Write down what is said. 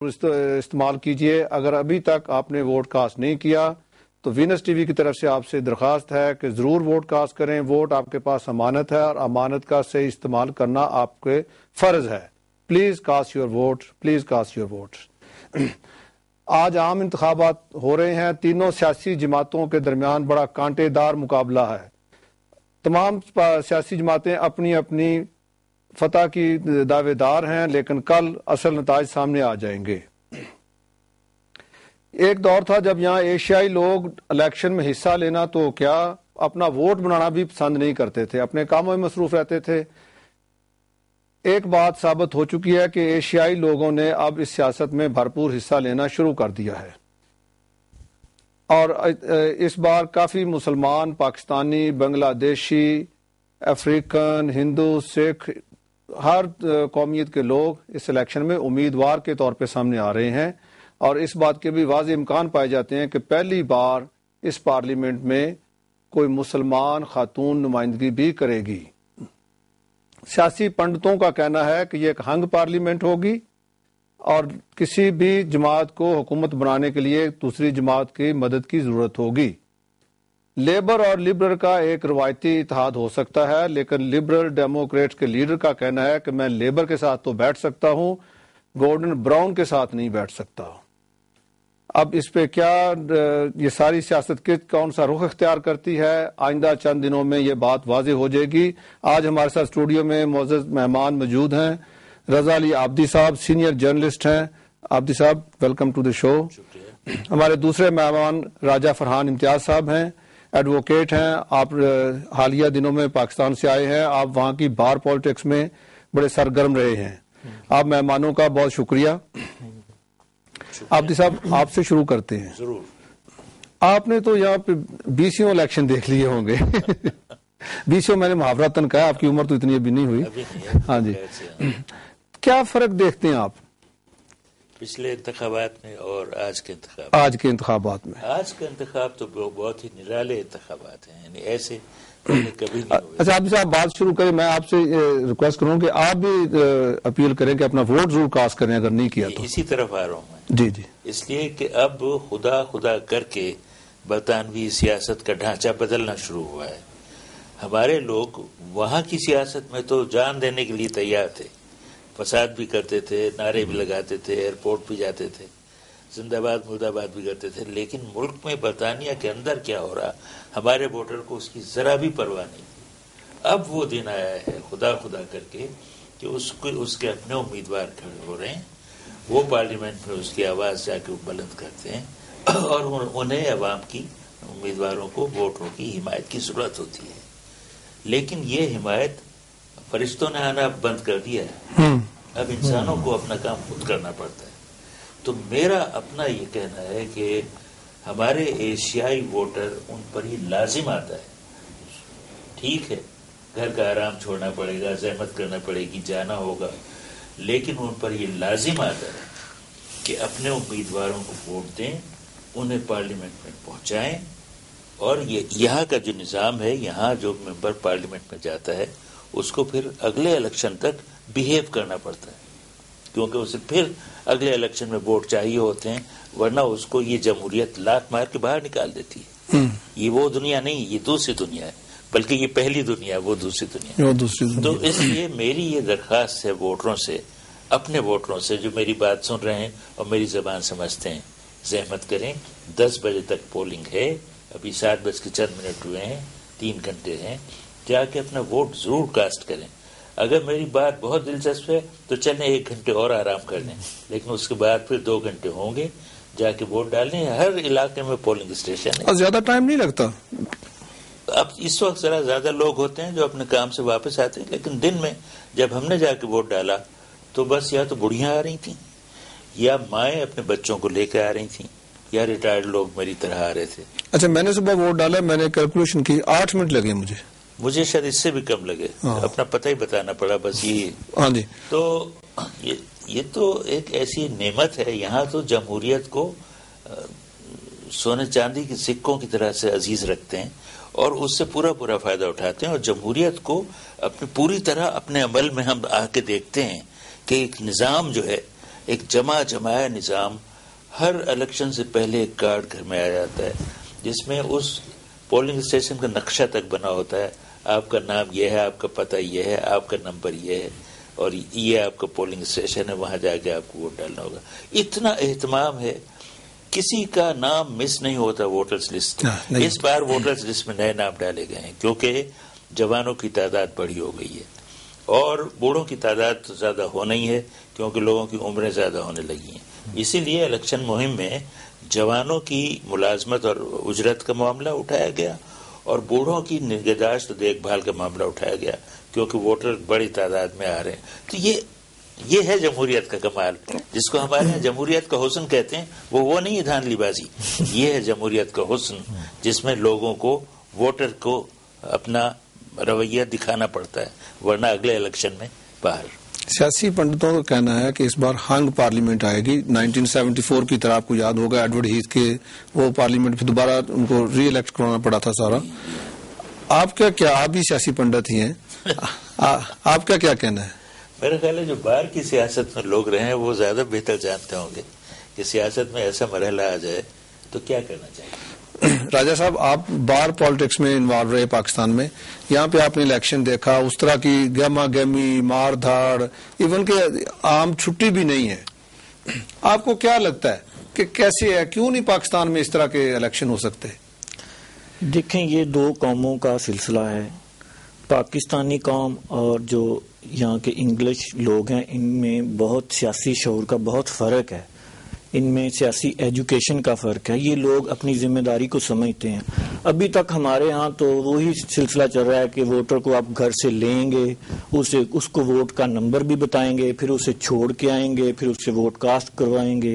استعمال کیجئے. اگر ابھی تک آپ نے ووٹ کاسٹ نہیں کیا تو وینس ٹی وی کی طرف سے آپ سے درخواست ہے کہ ضرور ووٹ کاسٹ کریں. ووٹ آپ کے پاس امانت ہے اور امانت کا صحیح استعمال کرنا آپ کے فرض ہے. Please cost your vote, please cost your vote. آج عام انتخابات ہو رہے ہیں. تینوں سیاسی جماعتوں کے درمیان بڑا کانٹے دار مقابلہ ہے. تمام سیاسی جماعتیں اپنی اپنی فتح کی دعوے دار ہیں، لیکن کل اصل نتائج سامنے آ جائیں گے. ایک دور تھا جب یہاں ایشیائی لوگ الیکشن میں حصہ لینا تو کیا اپنا ووٹ بنانا بھی پسند نہیں کرتے تھے، اپنے کاموں میں مصروف رہتے تھے. ایک بات ثابت ہو چکی ہے کہ ایشیائی لوگوں نے اب اس سیاست میں بھرپور حصہ لینا شروع کر دیا ہے، اور اس بار کافی مسلمان، پاکستانی، بنگلہ دیشی، افریقن، ہندو، سکھ، ہر قومیت کے لوگ اس الیکشن میں امیدوار کے طور پہ سامنے آ رہے ہیں. اور اس بات کے بھی واضح امکان پائے جاتے ہیں کہ پہلی بار اس پارلیمنٹ میں کوئی مسلمان خاتون نمائندگی بھی کرے گی. سیاسی پنڈتوں کا کہنا ہے کہ یہ ایک ہنگ پارلیمنٹ ہوگی اور کسی بھی جماعت کو حکومت بنانے کے لیے دوسری جماعت کی مدد کی ضرورت ہوگی. لیبر اور لبرل کا ایک روایتی اتحاد ہو سکتا ہے، لیکن لبرل ڈیموکریٹس کے لیڈر کا کہنا ہے کہ میں لیبر کے ساتھ تو بیٹھ سکتا ہوں، گورڈن براؤن کے ساتھ نہیں بیٹھ سکتا. اب اس پہ کیا یہ ساری سیاست کون سا رخ اختیار کرتی ہے، آئندہ چند دنوں میں یہ بات واضح ہو جائے گی. آج ہمارے ساتھ اسٹوڈیو میں معزز مہمان موجود ہیں. رضا علی عابدی صاحب سینئر جرنلسٹ ہیں. عابدی صاحب ویلکم ٹو دی شو. ہمارے دوسرے مہمان راجہ فرحان امتیاز صاحب ہیں، ایڈوکیٹ ہیں. آپ حالیہ دنوں میں پاکستان سے آئے ہیں، آپ وہاں کی بار پالیٹکس میں بڑے سرگرم رہے ہیں. آپ مہمانوں کا بہت شکریہ. عابدی صاحب آپ سے شروع کرتے ہیں. ضرور. آپ نے تو یہاں پہ 20 الیکشن دیکھ لیے ہوں گے. 20 میں نے محاورتاً کہا، آپ کی عمر تو اتنی ابھی نہیں ہوئی. ہاں جی، کیا فرق دیکھتے ہیں آپ پچھلے انتخابات میں اور آج کے انتخابات؟ آج کے انتخابات میں آج کا انتخاب تو بہت ہی نرالے انتخابات ہیں، یعنی ایسے کبھی نہیں ہوئے. اچھا عابدی صاحب بات شروع کریں. میں آپ سے ریکویسٹ کروں کہ آپ بھی اپیل کریں کہ اپنا ووٹ ضرور کاسٹ کریں اگر نہیں کیا تو. اسی طرف آ رہا ہوں میں. جی جی. اس لیے کہ اب خدا کر کے برطانوی سیاست کا ڈھانچہ بدلنا شروع ہوا ہے. ہمارے لوگ وہاں کی سیاست میں تو جان دینے کے لیے تیار تھے، فساد بھی کرتے تھے، نعرے بھی لگاتے تھے، ایئرپورٹ بھی جاتے تھے، زندہ باد مرد آباد بھی کرتے تھے. لیکن ملک میں برطانیہ کے اندر کیا ہو رہا، ہمارے ووٹر کو اس کی ذرا بھی پرواہ نہیں. اب وہ دن آیا ہے خدا کر کے کہ اس کے اپنے امیدوار کھڑے ہو رہے ہیں، وہ پارلیمنٹ میں اس کی آواز جا کے بلند کرتے ہیں، اور انہیں عوام کی امیدواروں کو ووٹوں کی حمایت کی ضرورت ہوتی ہے. لیکن یہ حمایت فرشتوں نے آنا بند کر دیا ہے. اب انسانوں کو اپنا کام خود کرنا پڑتا ہے. تو میرا اپنا یہ کہنا ہے کہ ہمارے ایشیائی ووٹر، ان پر یہ لازم آتا ہے. ٹھیک ہے، گھر کا آرام چھوڑنا پڑے گا، زحمت کرنا پڑے گی، جانا ہوگا، لیکن ان پر یہ لازم آتا ہے کہ اپنے امیدواروں کو ووٹ دیں، انہیں پارلیمنٹ میں پہنچائیں. اور یہاں کا جو نظام ہے، یہاں جو ممبر پارلیمنٹ میں جاتا ہے اس کو پھر اگلے الیکشن تک بیہیو کرنا پڑتا ہے، کیونکہ اسے پھر اگلے الیکشن میں ووٹ چاہیے ہوتے ہیں، ورنہ اس کو یہ جمہوریت لات مار کے باہر نکال دیتی ہے. یہ وہ دنیا نہیں، یہ دوسری دنیا ہے، بلکہ یہ پہلی دنیا، وہ دوسری دنیا. تو اس لیے میری یہ درخواست ہے ووٹروں سے، اپنے ووٹروں سے جو میری بات سن رہے ہیں اور میری زبان سمجھتے ہیں، زحمت کریں. 10 بجے تک پولنگ ہے، ابھی 7:04 ہوئے ہیں، 3 گھنٹے ہیں. جا کے اپنا ووٹ ضرور کاسٹ کریں. اگر میری بات بہت دلچسپ ہے تو چلیں 1 گھنٹے اور آرام کر لیں، لیکن اس کے بعد پھر 2 گھنٹے ہوں گے. جا کے ووٹ ڈالیں. ہر علاقے میں پولنگ اسٹیشن ہے. زیادہ ٹائم نہیں لگتا. اب اس وقت ذرا زیادہ لوگ ہوتے ہیں جو اپنے کام سے واپس آتے ہیں، لیکن دن میں جب ہم نے جا کے ووٹ ڈالا تو بس یا تو بڑھیاں آ رہی تھیں، یا مائیں اپنے بچوں کو لے کے آ رہی تھیں، یا ریٹائرڈ لوگ میری طرح آ رہے تھے. اچھا، میں نے صبح ووٹ ڈالا، میں نے کیلکولیشن کی 8 منٹ لگے مجھے شاید اس سے بھی کم لگے. اپنا پتہ ہی بتانا پڑا بس. یہ ہاں جی. تو یہ تو ایک ایسی نعمت ہے. یہاں تو جمہوریت کو سونے چاندی کے سکوں کی طرح سے عزیز رکھتے ہیں اور اس سے پورا فائدہ اٹھاتے ہیں. اور جمہوریت کو اپنی پوری طرح اپنے عمل میں ہم آ کے دیکھتے ہیں کہ ایک نظام جو ہے ایک جمایا نظام، ہر الیکشن سے پہلے ایک کارڈ گھر میں آ جاتا ہے جس میں اس پولنگ اسٹیشن کا نقشہ تک بنا ہوتا ہے، آپ کا نام یہ ہے، آپ کا پتہ یہ ہے، آپ کا نمبر یہ ہے، اور یہ آپ کا پولنگ اسٹیشن ہے، وہاں جا کے آپ کو ووٹ ڈالنا ہوگا. اتنا اہتمام ہے، کسی کا نام مس نہیں ہوتا ووٹرز لسٹ. اس بار ووٹرز لسٹ میں نئے نام ڈالے گئے ہیں کیونکہ جوانوں کی تعداد بڑی ہو گئی ہے اور بوڑھوں کی تعداد تو زیادہ ہونا ہی ہے کیونکہ لوگوں کی عمریں زیادہ ہونے لگی ہیں. اسی لیے الیکشن مہم میں جوانوں کی ملازمت اور اجرت کا معاملہ اٹھایا گیا اور بوڑھوں کی نگہداشت اور دیکھ بھال کا معاملہ اٹھایا گیا کیونکہ ووٹر بڑی تعداد میں آ رہے ہیں. تو یہ ہے جمہوریت کا کمال، جس کو ہمارے یہاں جمہوریت کا حسن کہتے ہیں. وہ نہیں ہے دھاندلی بازی، یہ ہے جمہوریت کا حسن جس میں لوگوں کو، ووٹر کو اپنا رویہ دکھانا پڑتا ہے، ورنہ اگلے الیکشن میں باہر. سیاسی پنڈتوں کا کہنا ہے کہ اس بار ہنگ پارلیمنٹ آئے گی. 1974 کی طرح آپ کو یاد ہوگا ایڈورڈ ہیتھ کے وہ پارلیمنٹ پھر دوبارہ ان کو ری الیکٹ کروانا پڑا تھا سارا. آپ آپ بھی سیاسی پنڈت ہی ہیں، آپ کا کیا کہنا ہے؟ میرا خیال ہے جو باہر کی سیاست میں لوگ رہے ہیں وہ زیادہ بہتر جانتے ہوں گے کہ سیاست میں ایسا مرحلہ آ جائے تو کیا کرنا چاہیے. راجہ صاحب، آپ باہر پالیٹکس میں انوالو رہے پاکستان میں، یہاں پہ آپ نے الیکشن دیکھا، اس طرح کی گہما گہمی، مار دھاڑ، ایون کہ عام چھٹی بھی نہیں ہے. آپ کو کیا لگتا ہے کہ کیسے ہے، کیوں نہیں پاکستان میں اس طرح کے الیکشن ہو سکتے؟ دیکھیں، یہ دو قوموں کا سلسلہ ہے. پاکستانی قوم اور جو یہاں کے انگلش لوگ ہیں، ان میں بہت سیاسی شعور کا بہت فرق ہے، ان میں سیاسی ایجوکیشن کا فرق ہے. یہ لوگ اپنی ذمہ داری کو سمجھتے ہیں. ابھی تک ہمارے ہاں تو وہی سلسلہ چل رہا ہے کہ ووٹر کو آپ گھر سے لیں گے، اس کو ووٹ کا نمبر بھی بتائیں گے، پھر اسے چھوڑ کے آئیں گے، پھر اس سے ووٹ کاسٹ کروائیں گے.